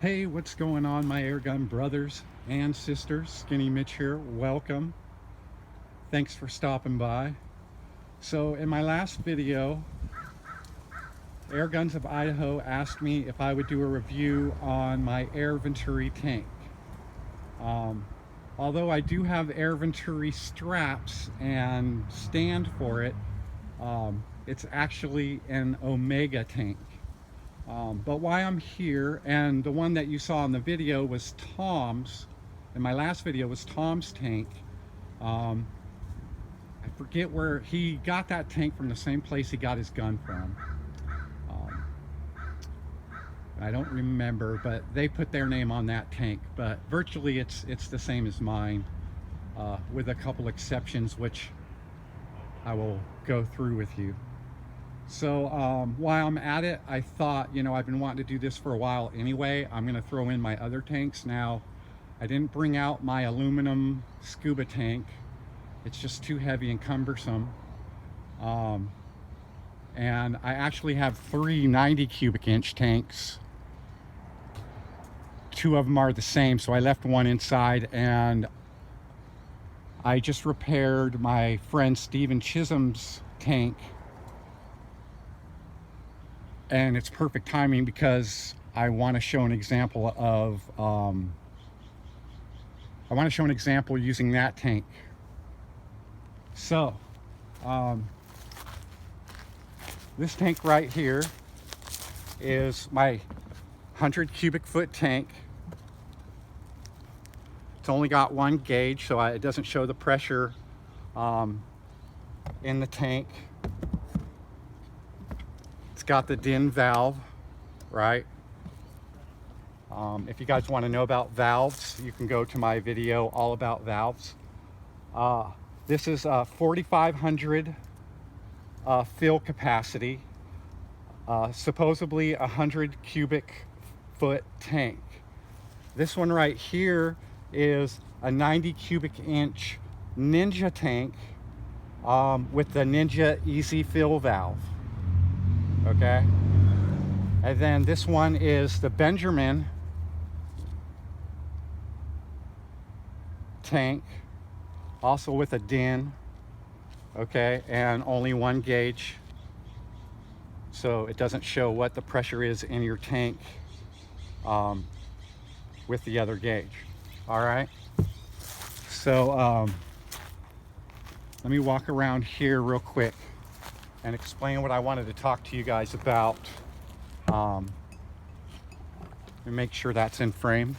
Hey, what's going on, my airgun brothers and sisters? Skinny Mitch here. Welcome. Thanks for stopping by. So, in my last video, Airguns of Idaho asked me if I would do a review on my Air Venturi tank. Um, Although I do have Air Venturi straps and stand for it, it's actually an Omega tank. But why I'm here, and the one that you saw in the video was Tom's, in my last video was Tom's tank. Um, I forget where he got that tank from, the same place he got his gun from. Um, I don't remember, but they put their name on that tank. But virtually it's the same as mine, with a couple exceptions, which I will go through with you. So while I'm at it, I thought, I've been wanting to do this for a while anyway. I'm going to throw in my other tanks. Now, I didn't bring out my aluminum scuba tank. It's just too heavy and cumbersome. And I actually have 3 90 cubic inch tanks. 2 of them are the same, so I left one inside, and I just repaired my friend Steven Chisholm's tank. And it's perfect timing because I want to show an example of, using that tank. So, this tank right here is my 100 cubic foot tank. It's only got 1 gauge, so it doesn't show the pressure in the tank. It's got the DIN valve, right? If you guys want to know about valves, you can go to my video all about valves. This is a 4,500 fill capacity, supposedly 100 cubic foot tank. This one right here is a 90 cubic inch Ninja tank with the Ninja Easy Fill valve. Okay, and then this one is the Benjamin tank, also with a DIN, okay, and only 1 gauge, so it doesn't show what the pressure is in your tank with the other gauge. All right, so let me walk around here real quick and explain what I wanted to talk to you guys about. And make sure that's in frame.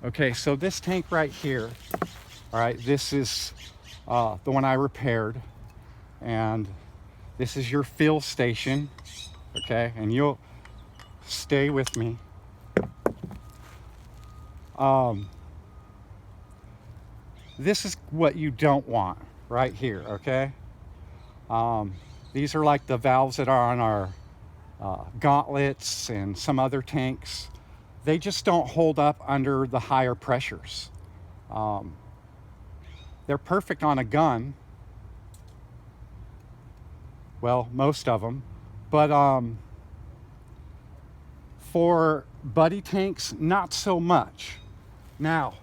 Okay, so this tank right here, all right, this is the one I repaired, and this is your fill station, okay, and you'll stay with me. This is what you don't want right here, okay? These are like the valves that are on our gauntlets and some other tanks. They just don't hold up under the higher pressures. They're perfect on a gun. Well, most of them. But for buddy tanks, not so much. Now,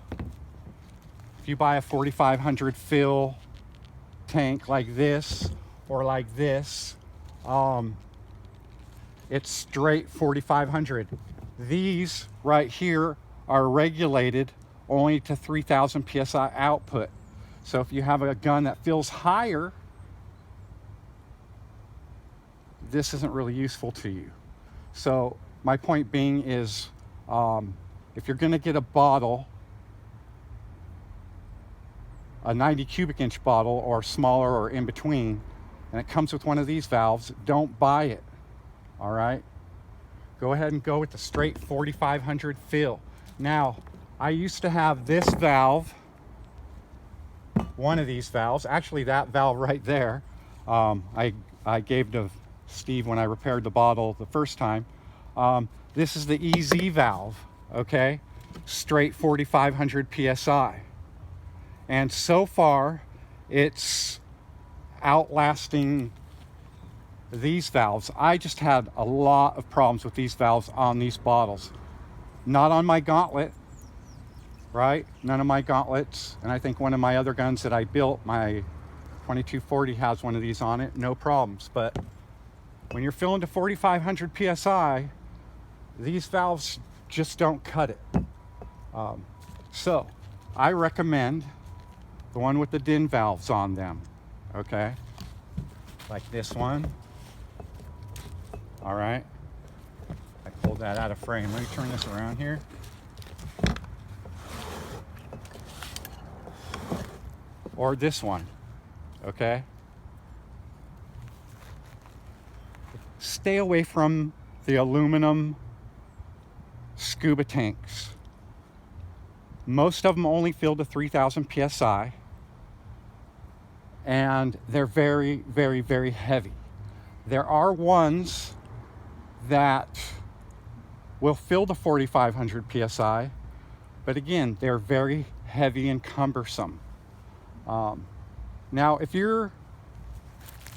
if you buy a 4,500 fill tank like this, or like this, it's straight 4,500. These right here are regulated only to 3,000 psi output. So if you have a gun that feels higher, this isn't really useful to you. So my point being is, if you're going to get a bottle, a 90 cubic inch bottle or smaller or in between, and it comes with one of these valves, don't buy it. All right, go ahead and go with the straight 4,500 fill. Now, I used to have this valve, one of these valves, actually that valve right there, I gave to Steve when I repaired the bottle the first time. This is the EZ valve, okay, straight 4,500 psi, and so far it's outlasting these valves. I just had a lot of problems with these valves on these bottles. Not on my gauntlet, right? None of my gauntlets. And I think one of my other guns that I built, my 2240, has one of these on it, no problems. But when you're filling to 4,500 PSI, these valves just don't cut it. So I recommend the one with the DIN valves on them, okay? Like this one. All right. I pulled that out of frame. Let me turn this around here. Or this one, okay? Stay away from the aluminum scuba tanks. Most of them only fill to 3,000 PSI, and they're very, very, very heavy. There are ones that will fill to 4,500 PSI, but again, they're very heavy and cumbersome. Now,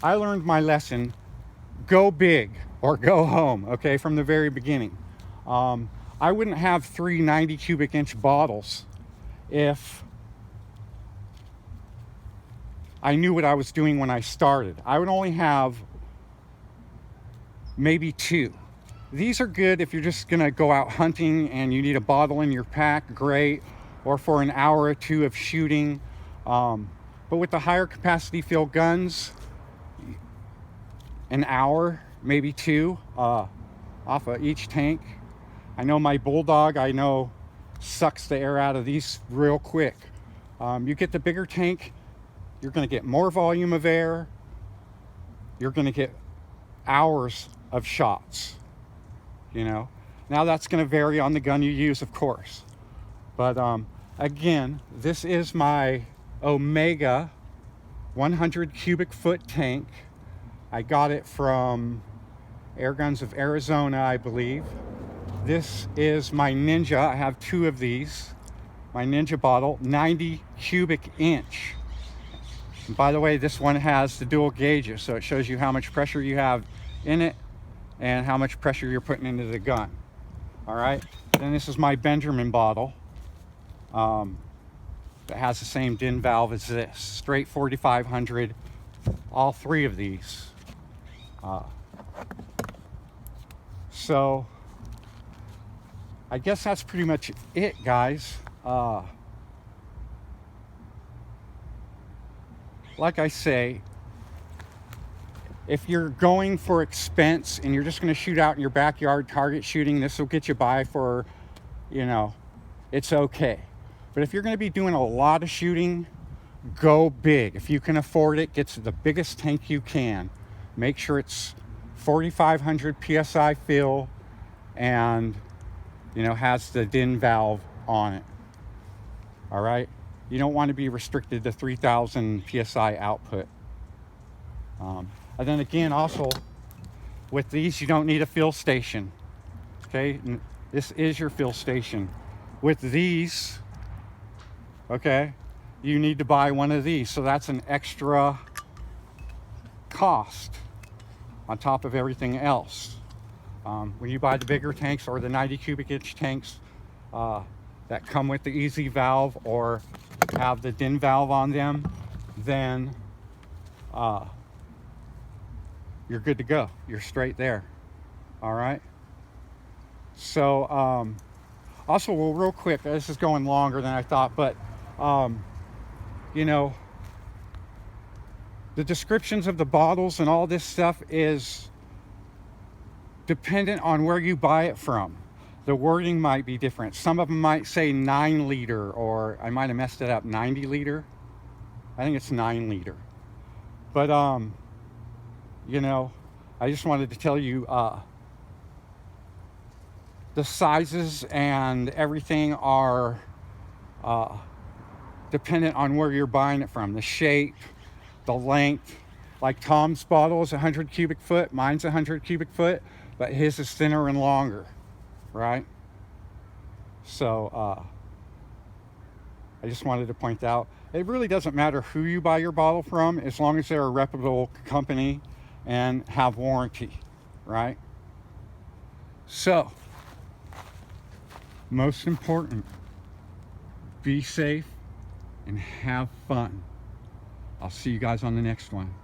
I learned my lesson, go big or go home, okay, from the very beginning. I wouldn't have 3 90 cubic inch bottles if I knew what I was doing when I started. I would only have maybe 2. These are good if you're just gonna go out hunting and you need a bottle in your pack, great, or for an hour or 2 of shooting. But with the higher capacity fill guns, an hour, maybe 2, off of each tank. I know my Bulldog, sucks the air out of these real quick. You get the bigger tank, you're gonna get more volume of air. You're gonna get hours of shots, you know. Now that's gonna vary on the gun you use, of course. But again, this is my Omega 100 cubic foot tank. I got it from Air Guns of Arizona, I believe. This is my Ninja. I have 2 of these. My Ninja bottle, 90 cubic inch. And by the way, this one has the dual gauges, so it shows you how much pressure you have in it and how much pressure you're putting into the gun. All right. Then this is my Benjamin bottle. That has the same DIN valve as this. Straight 4,500. All 3 of these. So I guess that's pretty much it, guys. Like I say, if you're going for expense and you're just going to shoot out in your backyard target shooting, this will get you by for, it's okay. But if you're going to be doing a lot of shooting, go big. If you can afford it, get to the biggest tank you can. Make sure it's 4,500 PSI fill and, has the DIN valve on it. All right? You don't want to be restricted to 3,000 PSI output. And then again, also, with these, you don't need a fill station. Okay? This is your fill station. With these, okay, you need to buy one of these. So that's an extra cost on top of everything else. When you buy the bigger tanks or the 90 cubic inch tanks that come with the easy valve or have the DIN valve on them, then you're good to go. You're straight there. All right. So also, well, real quick, this is going longer than I thought, but the descriptions of the bottles and all this stuff is dependent on where you buy it from. The wording might be different. Some of them might say 9 liter, or I might have messed it up, 90 liter. I think it's 9 liter. But I just wanted to tell you the sizes and everything are dependent on where you're buying it from. The shape, the length. Like Tom's bottle is 100 cubic foot, mine's 100 cubic foot, but his is thinner and longer, right? So I just wanted to point out, it really doesn't matter who you buy your bottle from, as long as they're a reputable company and have warranty, right? So most important, be safe and have fun. I'll see you guys on the next one.